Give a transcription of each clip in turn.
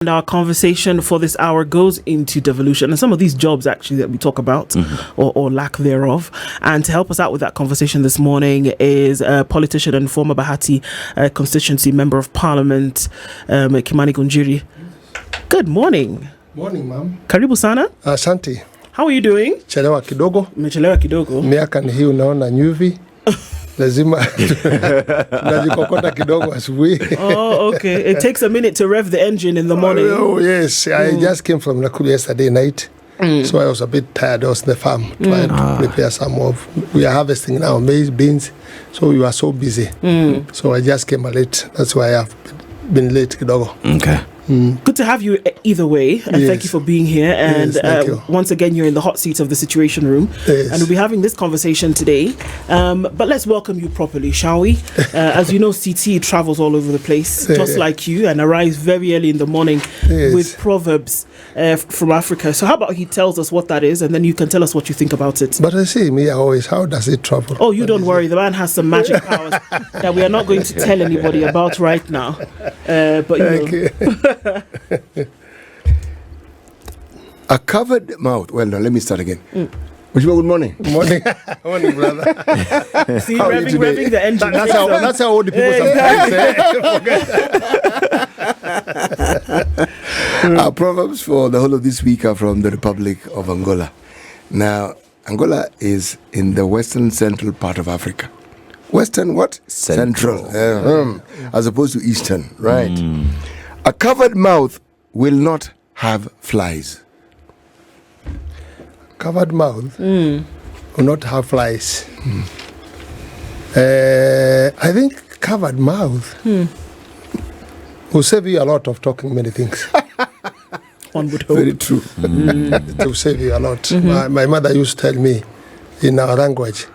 And our conversation for this hour goes into devolution and some of these jobs actually that we talk about or lack thereof. And to help us out with that conversation this morning is a politician and former Bahati Constituency Member of Parliament, Kimani Ngunjiri. Good morning. Morning, ma'am. Karibu sana. Asante. How are you doing? Chelewa kidogo. Umechelewa kidogo. Miaka ni hii unaona nyuvi. Lazima najikokota kidogo asubuhi. Oh, okay. It takes a minute to rev the engine in the morning. Oh, yes. I just came from Nakuru yesterday night. So I was a bit tired. I was in the farm trying to prepare some of. We are harvesting now maize, beans. So we were so busy. So I just came late. That's why I've been late kidogo. Okay. Good to have you either way, and thank you for being here. And once again, you're in the hot seat of the Situation Room, and we'll be having this conversation today. But let's welcome you properly, shall we? As you know, CT travels all over the place, just like you, and arrives very early in the morning with proverbs from Africa. So how about he tells us what that is, and then you can tell us what you think about it. But I see me always, how does it travel? Oh, you don't worry. The man has some magic powers that we are not going to tell anybody about right now. But you know. A covered mouth. Well, no, let me start again. Good morning. Morning. Morning, brother. See, revving the engine. That's how old people sometimes say. Our proverbs for the whole of this week are from the Republic of Angola. Now, Angola is in the western central part of Africa. Western what? Central. As opposed to eastern, right? A covered mouth will not have flies. Covered mouth will not have flies. I think covered mouth will save you a lot of talking many things. One would hope. Very true. It will save you a lot. My mother used to tell me in our language,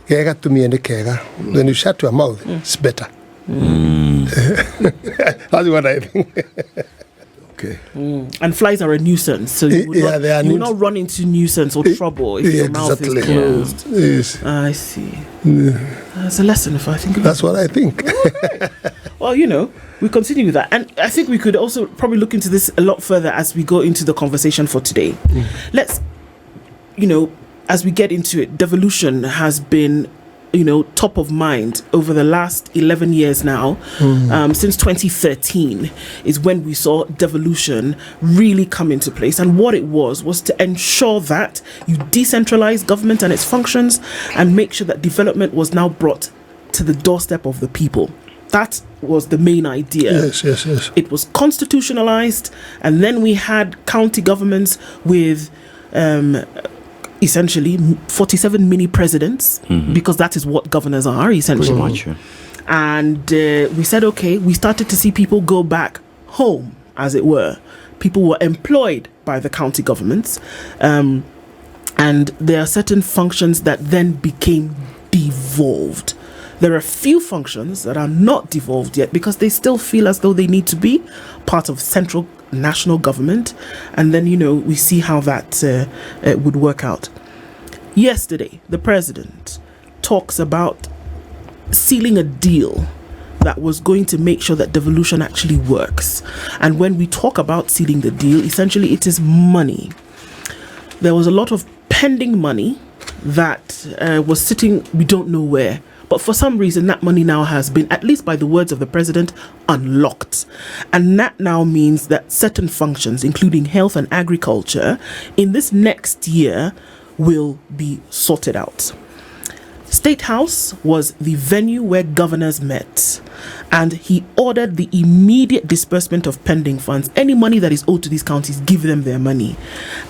"Kega to me and kega." When you shut your mouth, it's better. That's what I think. Okay. And flies are a nuisance, so you will not run into nuisance or trouble if your mouth is closed. Yes. I see. That's a lesson if I think about it. That's what I think. Well, you know, we continue with that. And I think we could also probably look into this a lot further as we go into the conversation for today. Let's, you know, as we get into it, devolution has been, you know, top of mind over the last 11 years now. Since 2013 is when we saw devolution really come into place. And what it was to ensure that you decentralize government and its functions and make sure that development was now brought to the doorstep of the people. That was the main idea. Yes. It was constitutionalized, and then we had county governments with essentially 47 mini presidents, because that is what governors are essentially. And we said, okay, we started to see people go back home, as it were. People were employed by the county governments, and there are certain functions that then became devolved. There are a few functions that are not devolved yet because they still feel as though they need to be part of central national government. And then, you know, we see how that would work out. Yesterday, the president talks about sealing a deal that was going to make sure that devolution actually works. And when we talk about sealing the deal, essentially it is money. There was a lot of pending money that was sitting, we don't know where. But for some reason, that money now has been, at least by the words of the president, unlocked. And that now means that certain functions, including health and agriculture, in this next year will be sorted out. State House was the venue where governors met, and he ordered the immediate disbursement of pending funds. Any money that is owed to these counties, give them their money.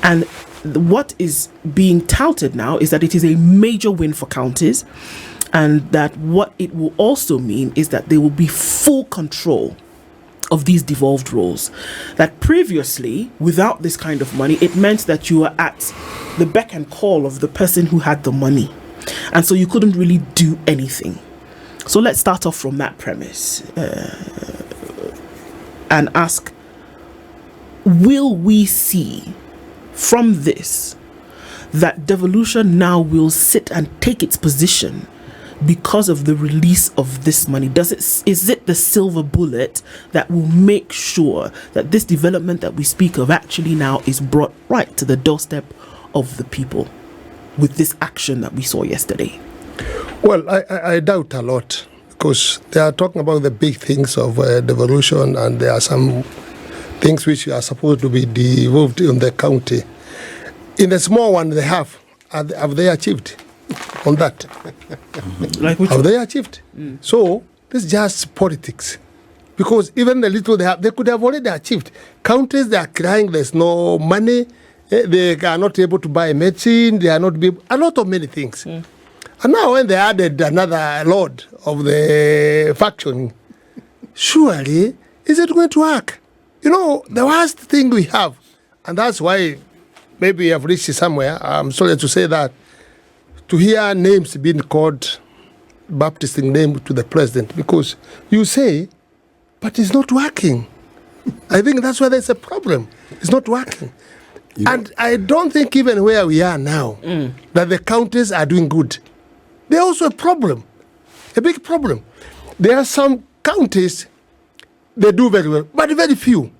And what is being touted now is that it is a major win for counties, and that what it will also mean is that there will be full control of these devolved roles. That previously, without this kind of money, it meant that you were at the beck and call of the person who had the money, and so you couldn't really do anything. So let's start off from that premise and ask, will we see from this that devolution now will sit and take its position because of the release of this money? Is it the silver bullet that will make sure that this development that we speak of actually now is brought right to the doorstep of the people with this action that we saw yesterday? Well, I doubt a lot, because they are talking about the big things of devolution, and there are some things which are supposed to be devolved in the county. In the small one they have they achieved on that? Like which have they achieved? So this is just politics, because even the little they have, they could have already achieved. Counties, they are crying there's no money, they are not able to buy medicine, they are not a lot of many things. And now when they added another lord of the faction, surely is it going to work? You know, the worst thing we have, and that's why maybe we have reached somewhere, I'm sorry to say that, to hear names being called, baptizing name to the president, because you say, but it's not working. I think that's why there's a problem. It's not working. And I don't think even where we are now, that the counties are doing good. There's also a problem, a big problem. There are some counties, they do very well, but very few.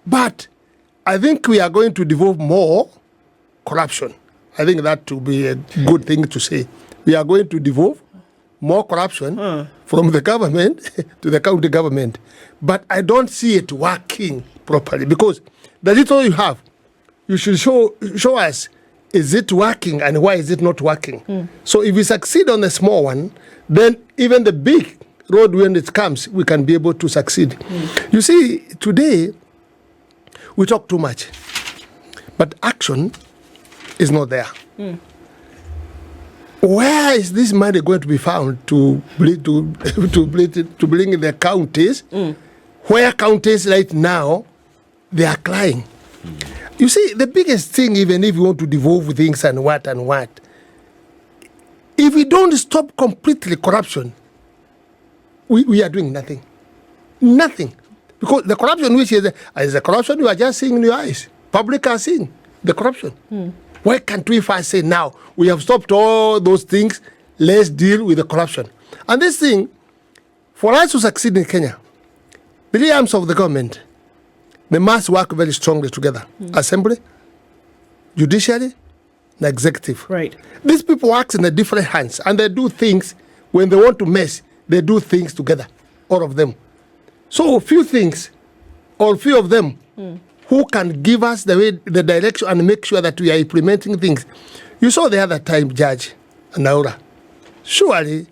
But I think we are going to devolve more corruption. I think that will be a good thing to say. We are going to devolve more corruption from the government to the county government. But I don't see it working properly, because the little you have, you should show us, is it working and why is it not working? So if we succeed on the small one, then even the big road, when it comes, we can be able to succeed. You see, today, we talk too much, but action is not there. Where is this money going to be found to bring in the counties, where counties right now, they are crying? You see, the biggest thing, even if you want to devolve things and what, if we don't stop completely corruption, we are doing nothing. Nothing. Because the corruption which is the corruption you are just seeing in your eyes. Public are seeing the corruption. Why can't we first say now, we have stopped all those things, let's deal with the corruption? And this thing, for us to succeed in Kenya, the three arms of the government, they must work very strongly together. Assembly, judiciary, and executive. Right. These people work in the different hands, and they do things, when they want to mess, they do things together, all of them. So few things, or few of them, who can give us the direction and make sure that we are implementing things. You saw the other time, Judge Naura. Surely,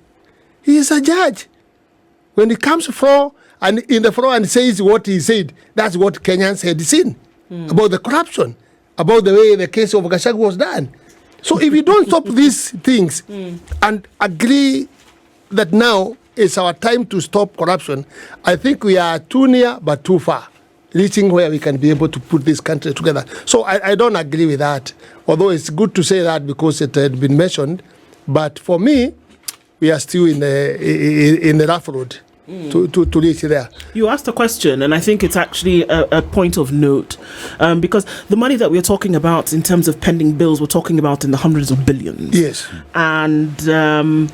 he is a judge. When he comes in the floor and says what he said, that's what Kenyans had seen about the corruption, about the way the case of Gachagua was done. So if we don't stop these things and agree that now is our time to stop corruption, I think we are too near but too far, reaching where we can be able to put this country together. So I don't agree with that, although it's good to say that because it had been mentioned. But for me, we are still in the rough road to reach there. You asked a question, and I think it's actually a point of note, because the money that we're talking about in terms of pending bills, we're talking about in the hundreds of billions. Yes. And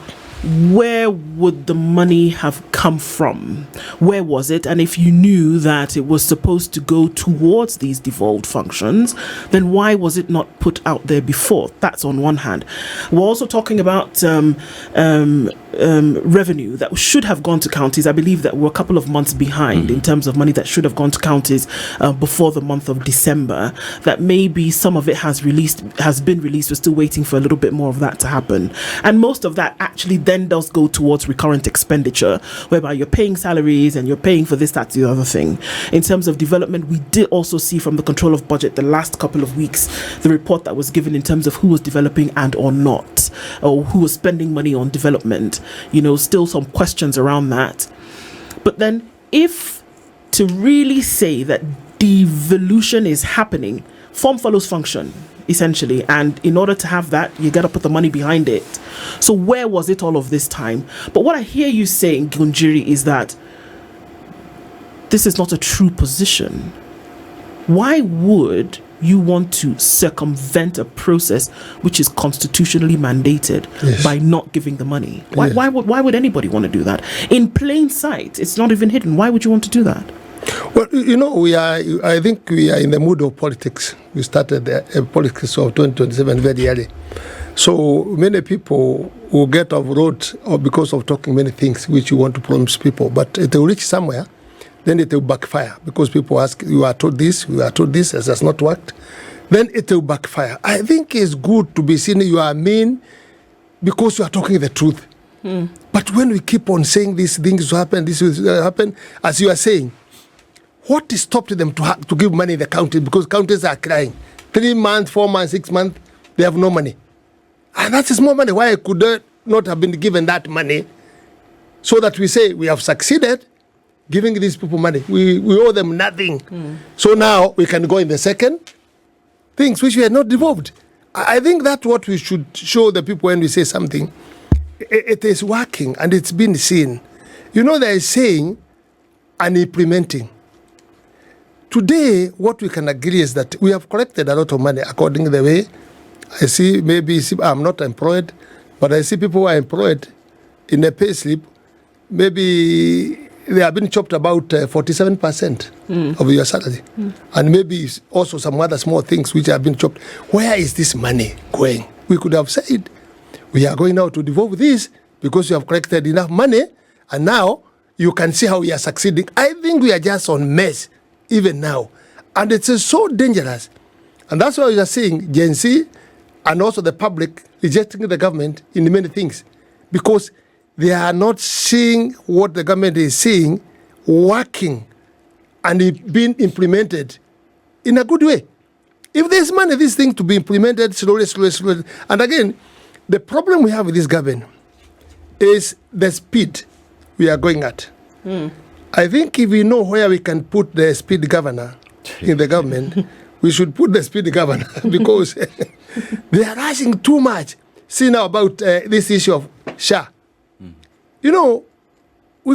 where would the money have come from? Where was it? And if you knew that it was supposed to go towards these devolved functions, then why was it not put out there before? That's on one hand. We're also talking about revenue that should have gone to counties. I believe that we're a couple of months behind in terms of money that should have gone to counties before the month of December. That maybe some of it has been released. We're still waiting for a little bit more of that to happen. And most of that actually then does go towards recurrent expenditure, whereby you're paying salaries and you're paying for this, that's the other thing. In terms of development, we did also see from the control of budget the last couple of weeks, the report that was given in terms of who was developing and or not, or who was spending money on development. You know, still some questions around that. But then if to really say that devolution is happening, form follows function, essentially, and in order to have that, you got to put the money behind it. So where was it all of this time? But what I hear you saying, Ngunjiri, is that this is not a true position. Why would you want to circumvent a process which is constitutionally mandated by not giving the money. Why would anybody want to do that? In plain sight, it's not even hidden. Why would you want to do that? Well, I think we are in the mood of politics. We started the politics of 2027 very early. So many people will get off road or because of talking many things which you want to promise people, but it will reach somewhere, then it will backfire because people ask, you are told this, it has not worked. Then it will backfire. I think it's good to be seen you are mean because you are talking the truth. But when we keep on saying these things will happen, this will happen, as you are saying, what stopped them to give money in the county? Because counties are crying. 3 months, 4 months, 6 months, they have no money. And that is more money. Why could not have been given that money so that we say we have succeeded giving these people money? We owe them nothing. So now we can go in the second things which we are not devolved. I think that's what we should show the people when we say something. It is working and it's been seen. There is saying and implementing. Today, what we can agree is that we have collected a lot of money according to the way I see. Maybe I'm not employed, but I see people who are employed in a pay slip. Maybe they have been chopped about 47% of your salary. And maybe also some other small things which have been chopped. Where is this money going? We could have said, we are going now to devolve this because you have collected enough money and now you can see how we are succeeding. I think we are just on mess even now. And it's so dangerous. And that's why we are seeing Gen Z and also the public rejecting the government in many things because they are not seeing what the government is seeing working and it being implemented in a good way. If there's money, this thing to be implemented slowly. And again, the problem we have with this government is the speed we are going at. I think if we know where we can put the speed governor in the government, we should put the speed governor because they are rushing too much. See now about this issue of SHA. We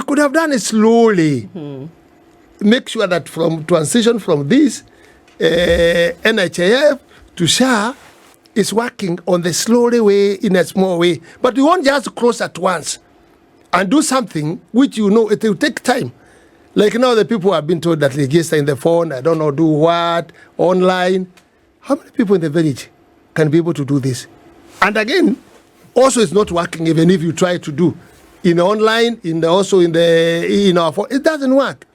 could have done it slowly. Make sure that from transition from this NHIF to SHA is working on the slowly way, in a small way. But we won't just close at once and do something which it will take time. Like now the people have been told that register in the phone, I don't know, do what, online. How many people in the village can be able to do this? And again, also it's not working even if you try to do in online, in our phone. It doesn't work.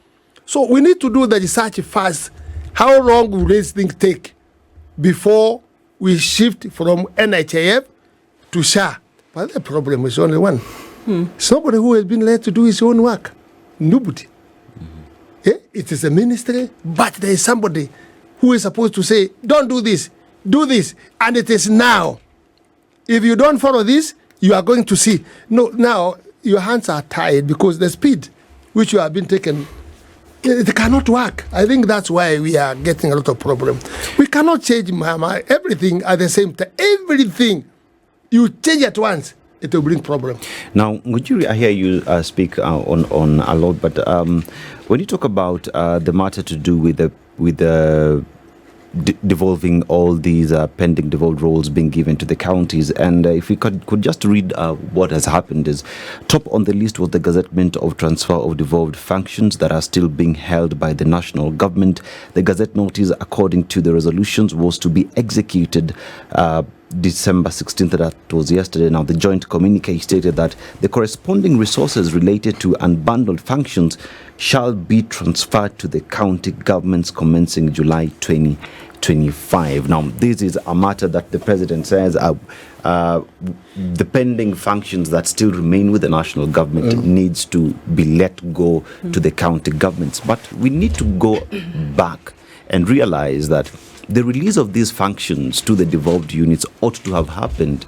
So we need to do the research first. How long will this thing take before we shift from NHIF to SHA? But the problem is only one. Somebody who has been led to do his own work. Nobody. It is a ministry, but there is somebody who is supposed to say, don't do this, and it is now. If you don't follow this, you are going to see. No, now your hands are tied because the speed which you have been taken, it cannot work. I think that's why we are getting a lot of problems. We cannot change everything at the same time. Everything you change at once, it will bring problem. Now, Ngunjiri, I hear you speak on a lot, but when you talk about the matter to do with the devolving all these pending devolved roles being given to the counties, and if we could just read what has happened is, top on the list was the gazettement of transfer of devolved functions that are still being held by the national government. The gazette notice, according to the resolutions, was to be executed December 16th, that was yesterday. Now, the joint communique stated that the corresponding resources related to unbundled functions shall be transferred to the county governments commencing July 2025. Now, this is a matter that the president says the pending functions that still remain with the national government needs to be let go to the county governments. But we need to go back and realize that the release of these functions to the devolved units ought to have happened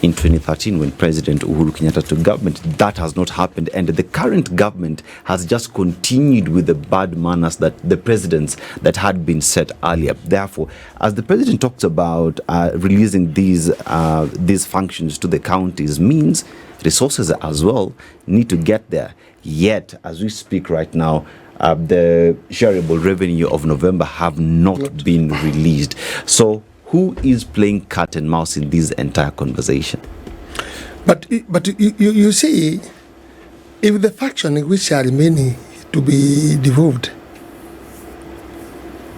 in 2013 when President Uhuru Kenyatta took government. That has not happened, and the current government has just continued with the bad manners that the presidents that had been set earlier. Therefore, as the president talks about releasing these functions to the counties, means resources as well need to get there. Yet, as we speak right now, the shareable revenue of November have not been released. So who is playing cat and mouse in this entire conversation? But you see, if the faction in which are remaining to be devolved,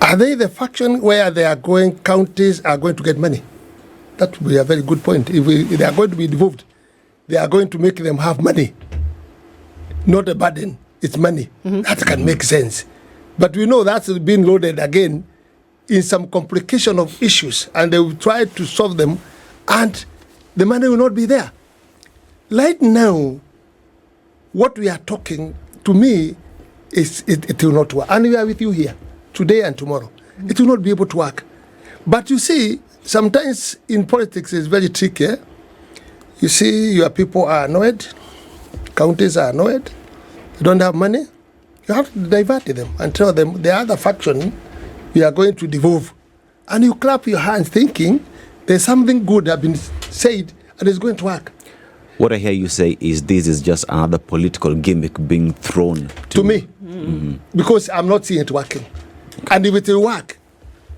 are they the faction where counties are going to get money? That would be a very good point. If they are going to be devolved, they are going to make them have money, not a burden. It's money. That can make sense. But we know that's been loaded again in some complication of issues, and they will try to solve them, and the money will not be there. Right now, what we are talking, to me, is it will not work. And we are with you here, today and tomorrow. It will not be able to work. But you see, sometimes in politics it's very tricky. You see, your people are annoyed, counties are annoyed, they don't have money. You have to divert them and tell them the other faction, we are going to devolve. And you clap your hands thinking there's something good have been said and it's going to work. What I hear you say is this is just another political gimmick being thrown to me. Because I'm not seeing it working. And if it will work,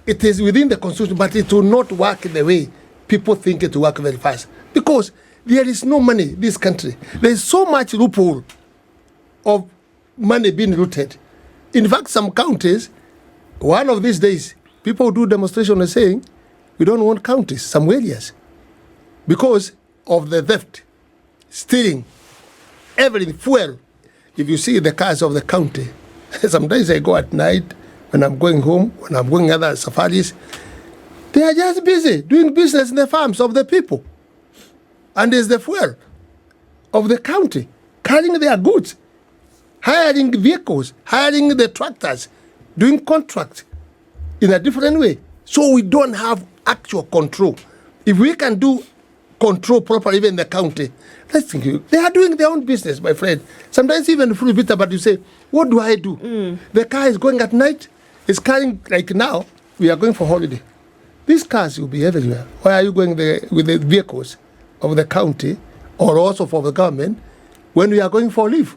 it is within the constitution, but it will not work the way people think it will work very fast. Because there is no money in this country. There is so much loophole of money being looted. In fact, some counties, one of these days, people do demonstration and saying, we don't want counties, some areas, because of the theft, stealing, everything, fuel. If you see the cars of the county, sometimes I go at night when I'm going home, when I'm going other safaris, they are just busy doing business in the farms of the people. And there's the fuel of the county, carrying their goods, hiring vehicles, hiring the tractors, doing contracts in a different way. So we don't have actual control. If we can do control properly even in the county, let's think, they are doing their own business, my friend. Sometimes even full bitter, but you say, what do I do? The car is going at night, it's carrying, like now, we are going for holiday. These cars will be everywhere. Why are you going there with the vehicles of the county or also for the government when we are going for leave?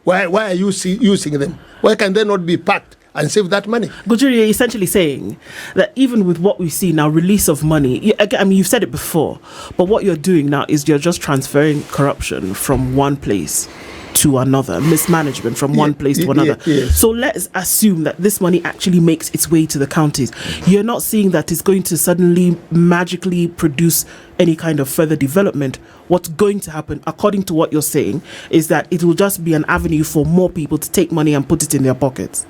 Why are you using them? Why can they not be packed and save that money? Ngunjiri, you're essentially saying that even with what we see now, release of money, I mean, you've said it before, but what you're doing now is you're just transferring corruption from one place to another, mismanagement from one place to another. Yes. So let's assume that this money actually makes its way to the counties. You're not seeing that it's going to suddenly magically produce any kind of further development. What's going to happen, according to what you're saying, is that it will just be an avenue for more people to take money and put it in their pockets.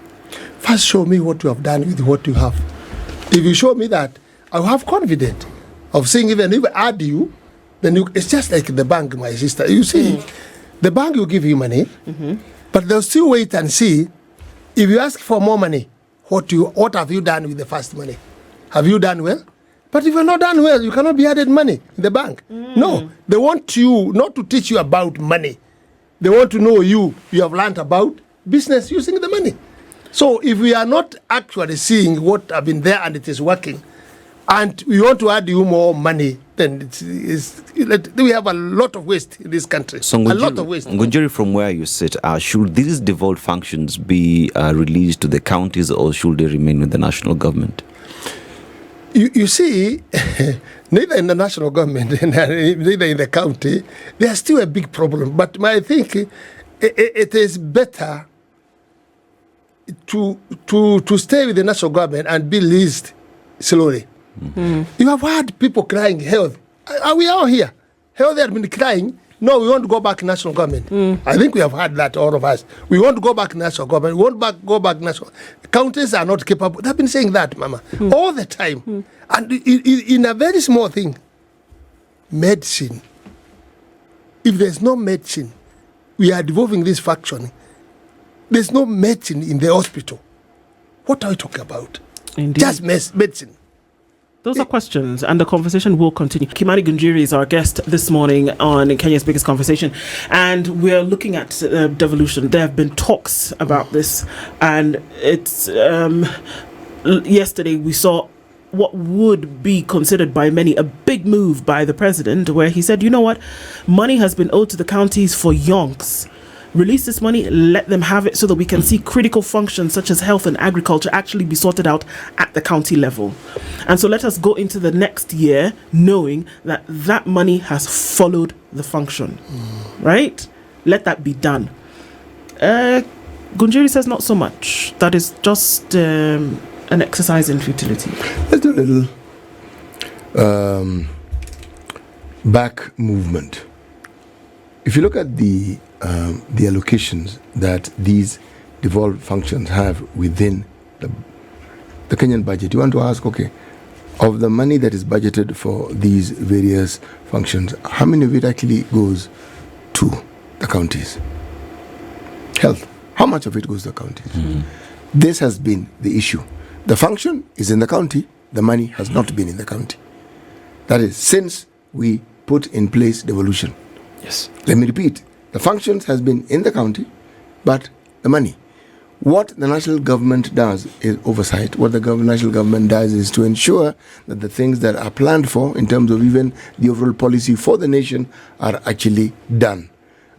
First, show me what you have done with what you have. If you show me that, I'll have confidence of saying even if I add you, then it's just like the bank, my sister. You see, the bank will give you money, but they'll still wait and see. If you ask for more money, what have you done with the first money? Have you done well? But if you're not done well, you cannot be added money in the bank. No, they want you not to teach you about money. They want to know you have learned about business using the money. So if we are not actually seeing what have been there and it is working, and we want to add you more money, then we have a lot of waste in this country. So a lot of waste. Ngunjiri, from where you sit, should these devolved functions be released to the counties or should they remain with the national government? You see, neither in the national government, neither in the county, there's still a big problem. But I think it is better to stay with the national government and be released slowly. You have heard people crying health. Are we all here? Health has been crying. No, we want to go back to national government. I think we have heard that, all of us. We want to go back to national government. We want go back national. Counties are not capable. They've been saying that, Mama, all the time. And in a very small thing, medicine. If there's no medicine, we are devolving this faction. There's no medicine in the hospital. What are we talking about? Indeed. Just medicine. Those are questions, and the conversation will continue. Kimani Ngunjiri is our guest this morning on Kenya's Biggest Conversation, and we're looking at devolution. There have been talks about this, and it's yesterday we saw what would be considered by many a big move by the president, where he said, you know what, money has been owed to the counties for yonks. release this money, let them have it so that we can see critical functions such as health and agriculture actually be sorted out at the county level. And so let us go into the next year knowing that that money has followed the function, right? Let that be done. Ngunjiri says not so much. That is just an exercise in futility. Let's do a little back movement. If you look at the allocations that these devolved functions have within the Kenyan budget, you want to ask, okay, of the money that is budgeted for these various functions, how many of it actually goes to the counties? Health, how much of it goes to the counties? This has been the issue. The function is in the county, the money has not been in the county. That is, since we put in place devolution. Yes. Let me repeat. The functions has been in the county, but the money. What the national government does is oversight. What the national government does is to ensure that the things that are planned for in terms of even the overall policy for the nation are actually done.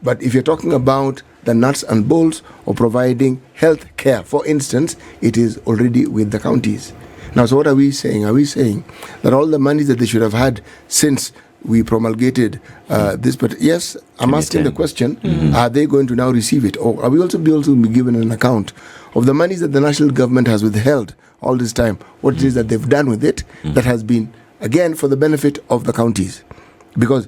But if you're talking about the nuts and bolts of providing health care, for instance, it is already with the counties. Now, so what are we saying? Are we saying that all the money that they should have had since we promulgated this, but yes, I'm asking the question, are they going to now receive it? Or are we also be given an account of the monies that the national government has withheld all this time, what it is that they've done with it that has been, again, for the benefit of the counties? Because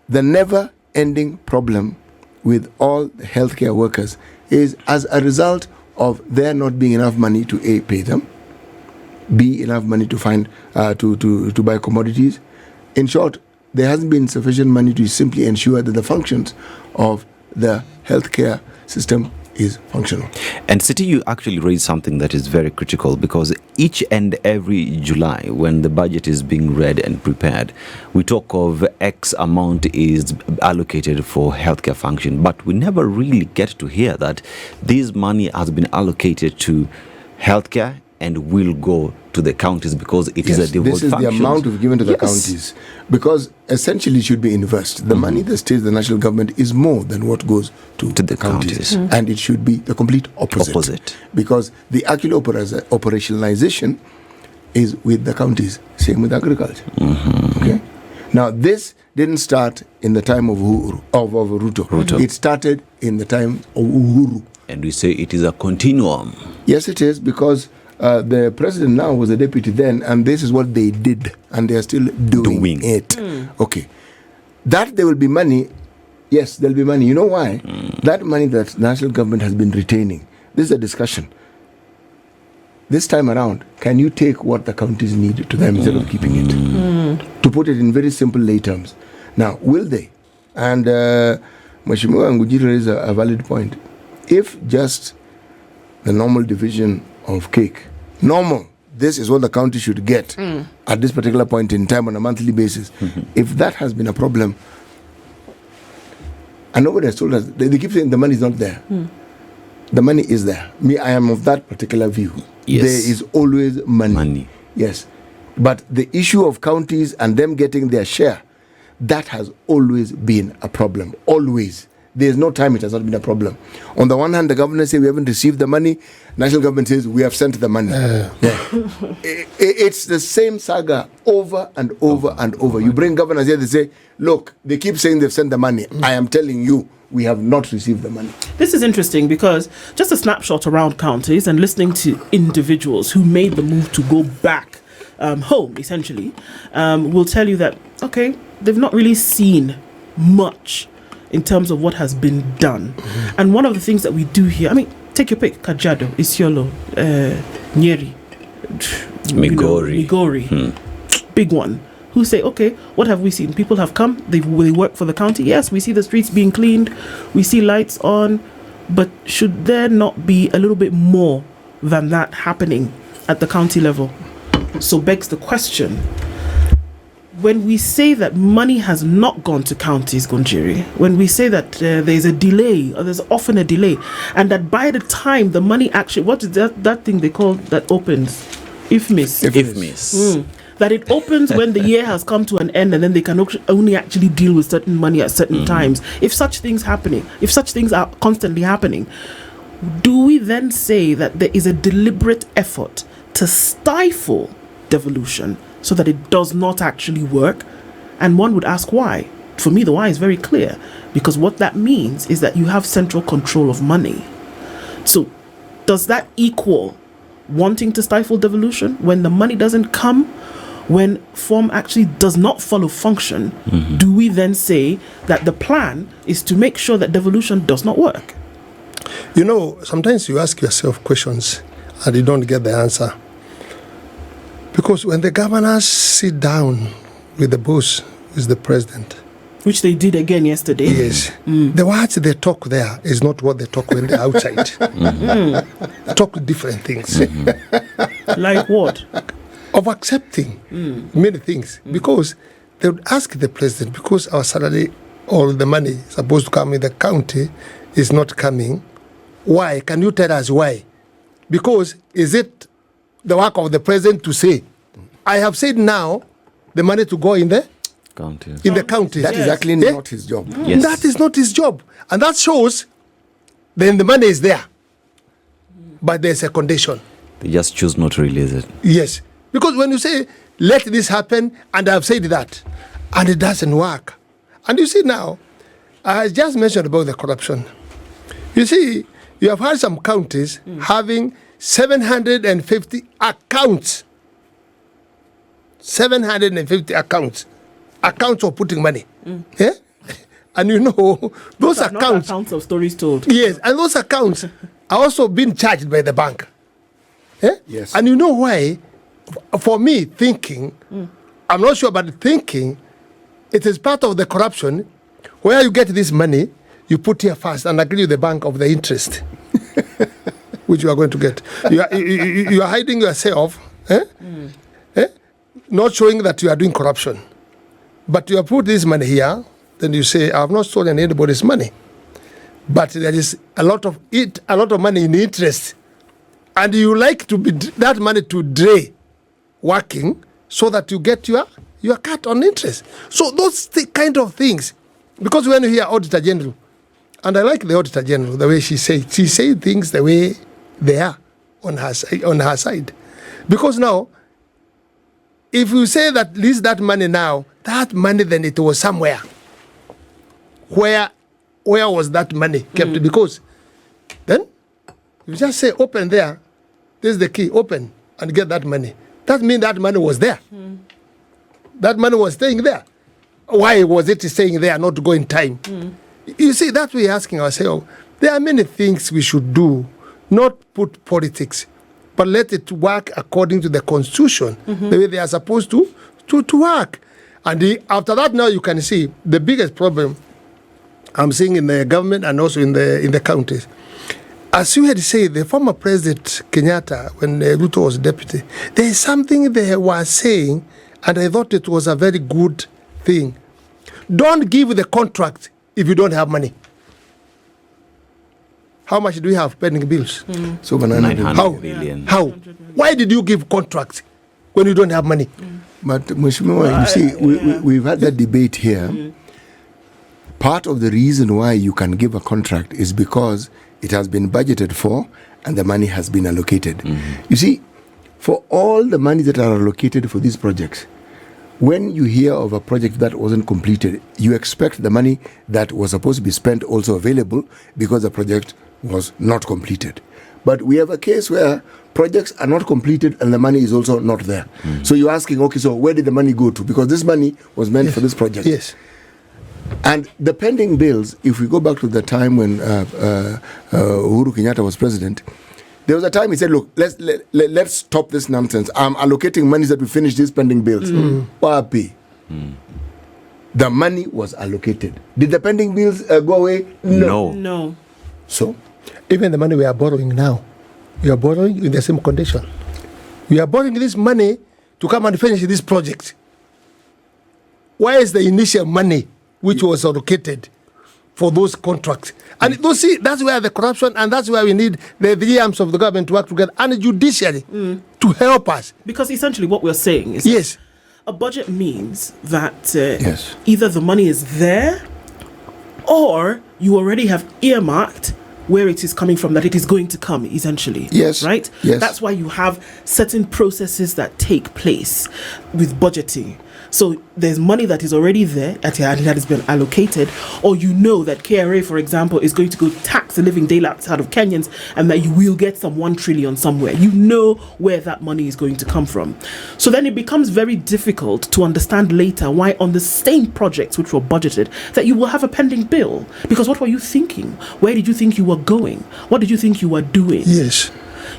the never-ending problem with all the healthcare workers is as a result of there not being enough money to A, pay them, B, enough money to find, to buy commodities. In short, there hasn't been sufficient money to simply ensure that the functions of the healthcare system is functional. And City, you actually raised something that is very critical, because each and every July when the budget is being read and prepared, we talk of X amount is allocated for healthcare function, but we never really get to hear that this money has been allocated to healthcare and will go to the counties, because it is a devolved function. This is the amount we've given to the counties, because essentially it should be inversed. The money that stays the national government is more than what goes to the counties. And it should be the complete opposite. Because the actual operationalization is with the counties. Same with agriculture. Okay. Now, this didn't start in the time of Ruto. It started in the time of Uhuru. And we say it is a continuum. Yes, it is, because the president now was a deputy then, and this is what they did, and they are still doing it. Okay. That there will be money. Yes, there will be money. You know why? That money that national government has been retaining, this is a discussion. This time around, can you take what the counties need to them instead of keeping it? To put it in very simple lay terms. Now, will they? And Mheshimiwa Ngunjiri raised a valid point. If just the normal division of cake, this is what the county should get at this particular point in time on a monthly basis. If that has been a problem, and nobody has told us, they keep saying the money is not there. The money is there. I am of that particular view. Yes. There is always money. Yes. But the issue of counties and them getting their share, that has always been a problem. Always. There is no time it has not been a problem. On the one hand, the governor says we haven't received the money. National government says we have sent the money. It's the same saga over and over and over. You bring governors here, they say, look, they keep saying they've sent the money. I am telling you, we have not received the money. This is interesting, because just a snapshot around counties and listening to individuals who made the move to go back home, essentially, will tell you that, okay, they've not really seen much in terms of what has been done. And one of the things that we do here, I mean, take your pick, Kajiado, Isiolo, Nyeri, Migori, big one, who say, okay, what have we seen? People have come, they work for the county. Yes, we see the streets being cleaned, we see lights on, but should there not be a little bit more than that happening at the county level? So begs the question, when we say that money has not gone to counties, Ngunjiri, when we say that there's a delay, or there's often a delay, and that by the time the money actually, what is that thing they call that opens? IFMIS. that it opens when the year has come to an end, and then they can only actually deal with certain money at certain times. If such things are constantly happening, do we then say that there is a deliberate effort to stifle devolution so that it does not actually work? And one would ask why. For me, the why is very clear, because what that means is that you have central control of money. So does that equal wanting to stifle devolution when the money doesn't come, when form actually does not follow function? Do we then say that the plan is to make sure that devolution does not work? You know, sometimes you ask yourself questions and you don't get the answer. Because when the governors sit down with the boss, with the president, which they did again yesterday. Yes. The words they talk there is not what they talk when they're outside. They talk different things. Like what? Of accepting many things. Because they would ask the president, because our salary or the money supposed to come in the county is not coming. Why? Can you tell us why? Because is it the work of the president to say, I have said now the money to go in the county. In the county. That is actually not his job. Yes. That is not his job. And that shows then the money is there. But there's a condition. They just choose not to release it. Yes. Because when you say, let this happen, and I've said that, and it doesn't work. And you see now, I just mentioned about the corruption. You see, you have had some counties having 750 accounts. 750 accounts. Accounts of putting money. Yeah? And you know, those accounts. Accounts of stories told. Yes, and those accounts are also being charged by the bank. Yeah? Yes. And you know why? For me, thinking, I'm not sure, but thinking, it is part of the corruption where you get this money, you put here first and agree with the bank of the interest, which you are going to get. You are hiding yourself, not showing that you are doing corruption. But you have put this money here, then you say, I have not stolen anybody's money. But there is a lot of money in interest. And you like to be that money to delay working so that you get your cut on interest. So those kind of things. Because when you hear Auditor General, and I like the Auditor General, the way she says things the way they are on her side. Because now, if you say that release that money now, that money then it was somewhere. Where was that money kept? Because then you just say open there, this is the key, open and get that money. That means that money was there. That money was staying there. Why was it staying there, not go in time? You see, that we're asking ourselves, there are many things we should do, not put politics, but let it work according to the Constitution, the way they are supposed to work. And after that, now you can see the biggest problem I'm seeing in the government and also in the counties. As you had said, the former President Kenyatta, when Ruto was deputy, there is something they were saying, and I thought it was a very good thing. Don't give the contract if you don't have money. How much do we have pending bills? So 900 billion. How? Why did you give contracts when you don't have money? But Mheshimiwa, you see, we've had that debate here. Part of the reason why you can give a contract is because it has been budgeted for and the money has been allocated. You see, for all the money that are allocated for these projects, when you hear of a project that wasn't completed, you expect the money that was supposed to be spent also available because the project was not completed. But we have a case where projects are not completed and the money is also not there. So you're asking, okay, so where did the money go to? Because this money was meant for this project. Yes. And the pending bills, if we go back to the time when Uhuru Kenyatta was president, there was a time he said, look, let's stop this nonsense. I'm allocating money that we finish these pending bills. Papi. The money was allocated. Did the pending bills go away? No. So, even the money we are borrowing now, we are borrowing in the same condition. We are borrowing this money to come and finish this project. Where is the initial money which was allocated for those contracts? And that's where the corruption, and that's where we need the three arms of the government to work together and judiciary to help us. Because essentially what we're saying is yes, A budget means that Yes. either the money is there or you already have earmarked where it is coming from, that it is going to come, essentially. Yes. Right? Yes. That's why you have certain processes that take place with budgeting. So there's money that is already there, that has been allocated, or you know that KRA, for example, is going to go tax the living daylights out of Kenyans, and that you will get some 1 trillion somewhere. You know where that money is going to come from. So then it becomes very difficult to understand later why on the same projects which were budgeted that you will have a pending bill. Because what were you thinking? Where did you think you were going? What did you think you were doing? Yes.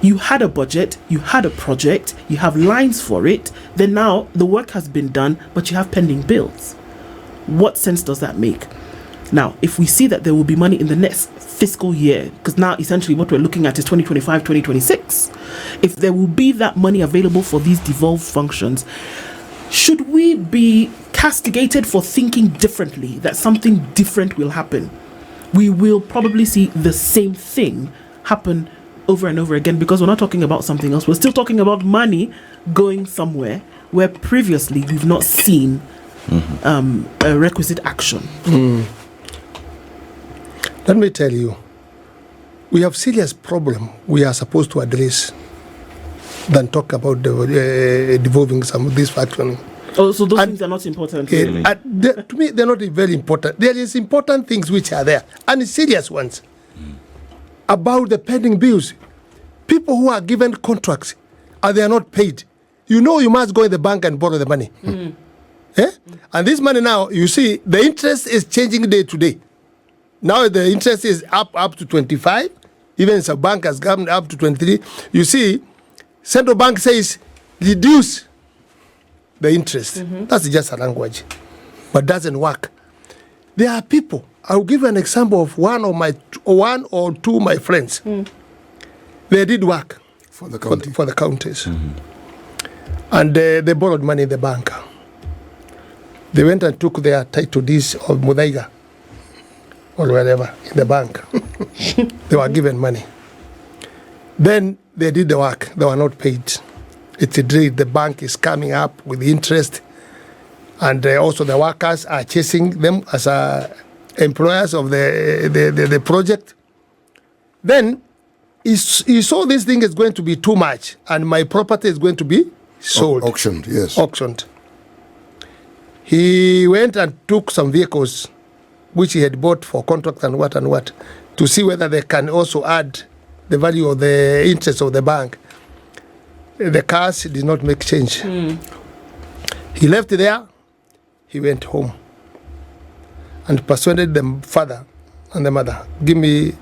You had a budget, you had a project, you have lines for it, then now the work has been done, but you have pending bills. What sense does that make? Now, if we see that there will be money in the next fiscal year, because now essentially what we're looking at is 2025, 2026, if there will be that money available for these devolved functions, should we be castigated for thinking differently, that something different will happen? We will probably see the same thing happen over and over again, because we're not talking about something else. We're still talking about money going somewhere where previously we've not seen a requisite action. Let me tell you, we have serious problem we are supposed to address than talk about devolving some of this functioning. Oh, so those things are not important. Really? To me, they're not very important. There is important things which are there, and serious ones. About the pending bills, people who are given contracts and they are not paid, you know you must go in the bank and borrow the money. And this money now, you see, the interest is changing day to day. Now the interest is up to 25, even some bank has gone up to 23. You see, central bank says reduce the interest. That's just a language, but doesn't work. There are people. I'll give you an example of one or two of my friends. They did work for the county. For the counties. And they borrowed money in the bank. They went and took their title deeds of Mudaiga or wherever in the bank. They were given money. Then they did the work. They were not paid. It's a dream. The bank is coming up with interest. And also the workers are chasing them as employers of the project. Then he saw this thing is going to be too much and my property is going to be sold. Auctioned, yes. Auctioned. He went and took some vehicles which he had bought for contract and what to see whether they can also add the value of the interest of the bank. The cars did not make change. He left there. He went home and persuaded the father and the mother, give me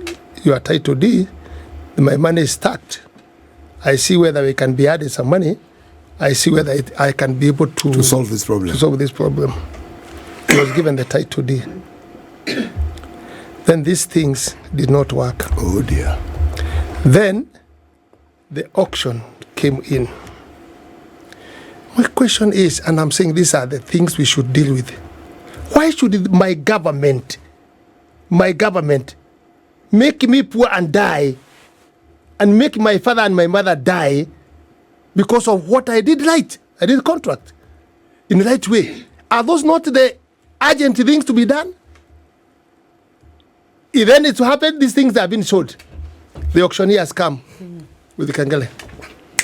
your title deed, my money is stacked. I see whether we can be added some money. I see whether I can be able to solve this problem. He was given the title deed. Then these things did not work. Oh dear. Then the auction came in. My question is, and I'm saying these are the things we should deal with. Why should my government make me poor and die, and make my father and my mother die because of what I did right? I did contract in the right way. Are those not the urgent things to be done? If then it happened, these things have been sold. The auctioneer has come with the kangele.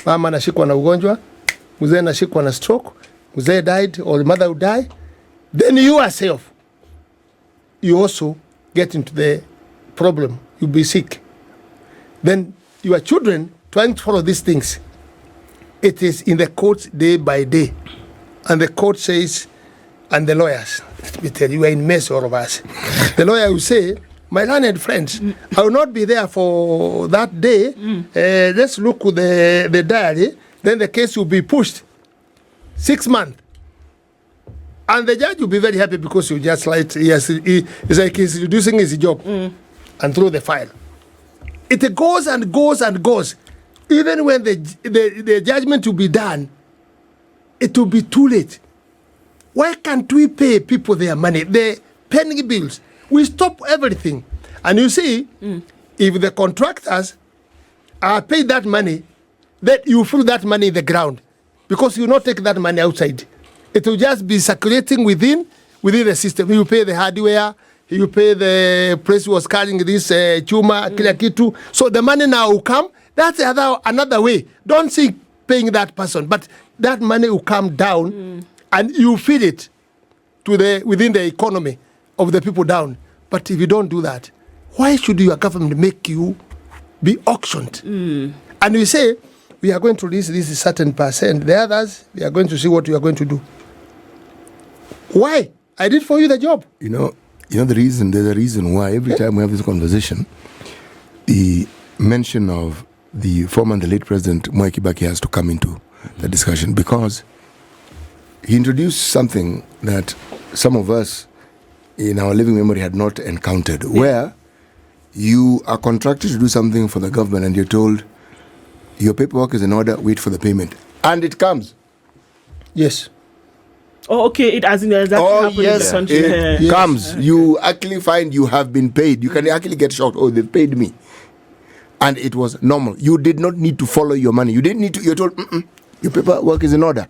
Mama anashikwa na ugonjwa, mzee anashikwa na stroke, mzee died or the mother will die. Then you yourself, you also get into the problem. You'll be sick. Then your children trying to follow these things. It is in the courts day by day. And the court says, and the lawyers, let me tell you, we're in mess, all of us. The lawyer will say, my learned friends, I will not be there for that day. Let's look at the diary. Then the case will be pushed 6 months. And the judge will be very happy because you just like, it's like he's reducing his job and throw the file. It goes and goes and goes. Even when the judgment will be done, it will be too late. Why can't we pay people their money, the pending bills? We stop everything. And you see, if the contractors are paid that money, then you throw that money in the ground because you not take that money outside. It will just be circulating within the system. You pay the hardware, you pay the place who was carrying this chuma, kila kitu. So the money now will come. That's another way. Don't think paying that person, but that money will come down and you feel it within the economy of the people down. But if you don't do that, why should your government make you be auctioned? And we say, we are going to release this certain percent. The others, we are going to see what you are going to do. Why? I did for you the job. You know the reason. There's a reason why every time we have this conversation, the mention of the former and the late President Mwai Kibaki has to come into the discussion, because he introduced something that some of us in our living memory had not encountered, where you are contracted to do something for the government and you're told your paperwork is in order, wait for the payment, and it comes. Yes. Oh, okay. It as in happened in the country. It comes. You actually find you have been paid. You can actually get shocked. Oh, they paid me, and it was normal. You did not need to follow your money. You didn't need to. You're told your paperwork is in order.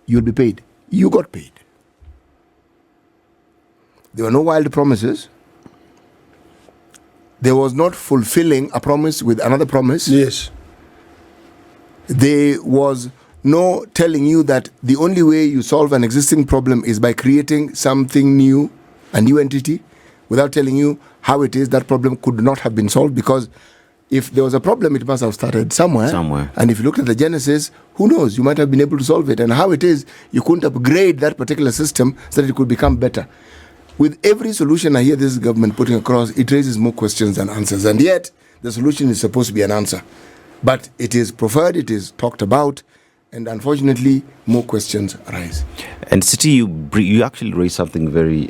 You'll be paid. You got paid. There were no wild promises. There was not fulfilling a promise with another promise. Yes. There was no telling you that the only way you solve an existing problem is by creating something new, a new entity, without telling you how it is that problem could not have been solved, because if there was a problem, it must have started somewhere. And if you look at the genesis, who knows, you might have been able to solve it. And how it is, you couldn't upgrade that particular system so that it could become better. With every solution I hear this government putting across, it raises more questions than answers. And yet, the solution is supposed to be an answer. But it is preferred, it is talked about, and unfortunately, more questions arise. And City, you actually raised something very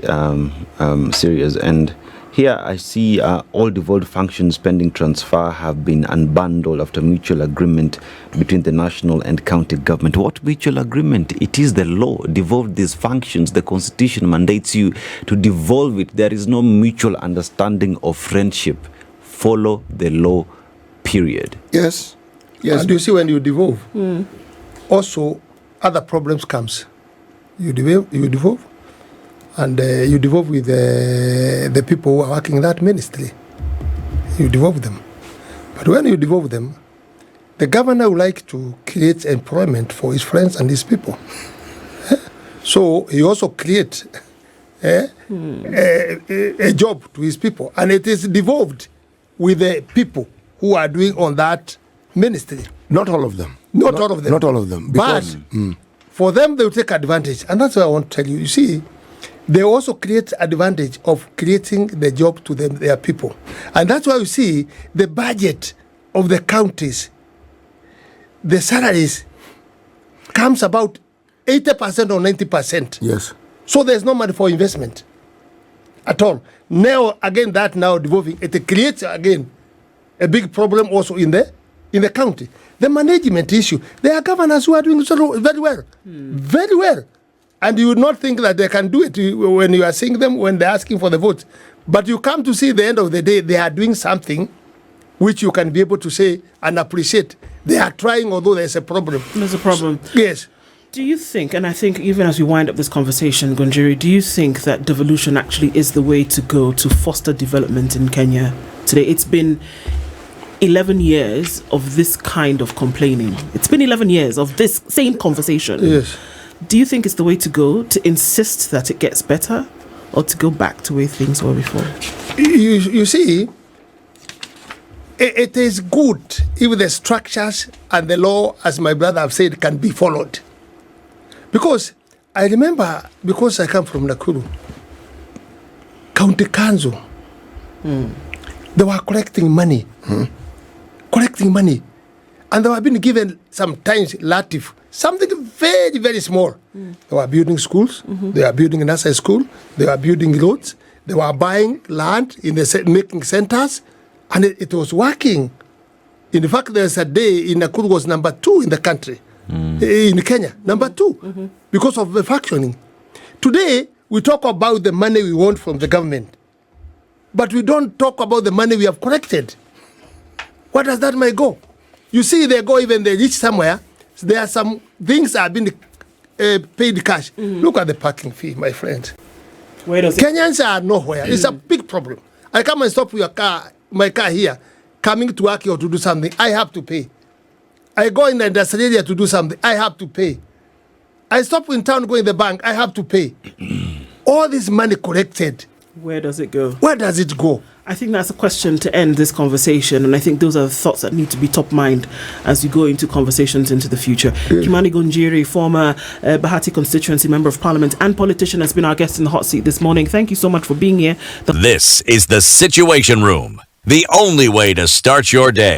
serious. And here I see all devolved functions pending transfer have been unbundled after mutual agreement between the national and county government. What mutual agreement? It is the law. Devolve these functions. The constitution mandates you to devolve it. There is no mutual understanding of friendship. Follow the law, period. Yes. And you see, when you devolve, also other problems comes. You devolve, and you devolve with the people who are working in that ministry. You devolve them. But when you devolve them, the governor would like to create employment for his friends and his people. So he also creates a job to his people. And it is devolved with the people who are doing on that ministry. Not all of them. Not all of them. Not all of them. Because for them, they will take advantage. And that's what I want to tell you. You see, they also create advantage of creating the job to their people. And that's why you see the budget of the counties, the salaries comes about 80% or 90%. Yes. So there's no money for investment at all. Now, again, that now devolving, it creates again a big problem also in the county. The management issue. There are governors who are doing so very well. Very well. And you would not think that they can do it when you are seeing them, when they're asking for the votes. But you come to see the end of the day, they are doing something which you can be able to say and appreciate. They are trying, although there's a problem. There's a problem. Yes. Do you think, and I think even as we wind up this conversation, Ngunjiri, do you think that devolution actually is the way to go to foster development in Kenya today? It's been 11 years of this kind of complaining. It's been 11 years of this same conversation. Yes. Do you think it's the way to go, to insist that it gets better, or to go back to where things were before? You see, it is good if the structures and the law, as my brother have said, can be followed. Because I remember, because I come from Nakuru, County Council, they were collecting money. Collecting money. And they were being given sometimes Latiff, something very, very small. They were building schools, they were building a nursery school, they were building roads, they were buying land in the making centers, and it was working. In fact, there's a day in Nakuru was number 2 in the country, in Kenya, number 2, because of the functioning. Today, we talk about the money we want from the government, but we don't talk about the money we have collected. What does that money go? You see, they go, even they reach somewhere, there are some things that have been paid cash. Look at the parking fee, my friend. Where does it? Kenyans are nowhere. It's a big problem. I come and stop my car here, coming to work or to do something, I have to pay. I go in the industrial area to do something, I have to pay. I stop in town going to the bank, I have to pay. All this money collected. Where does it go? Where does it go? I think that's a question to end this conversation, and I think those are the thoughts that need to be top mind as you go into conversations into the future. Kimani Ngunjiri, former Bahati Constituency Member of Parliament and politician, has been our guest in the hot seat this morning. Thank you so much for being here. This is the Situation Room, the only way to start your day.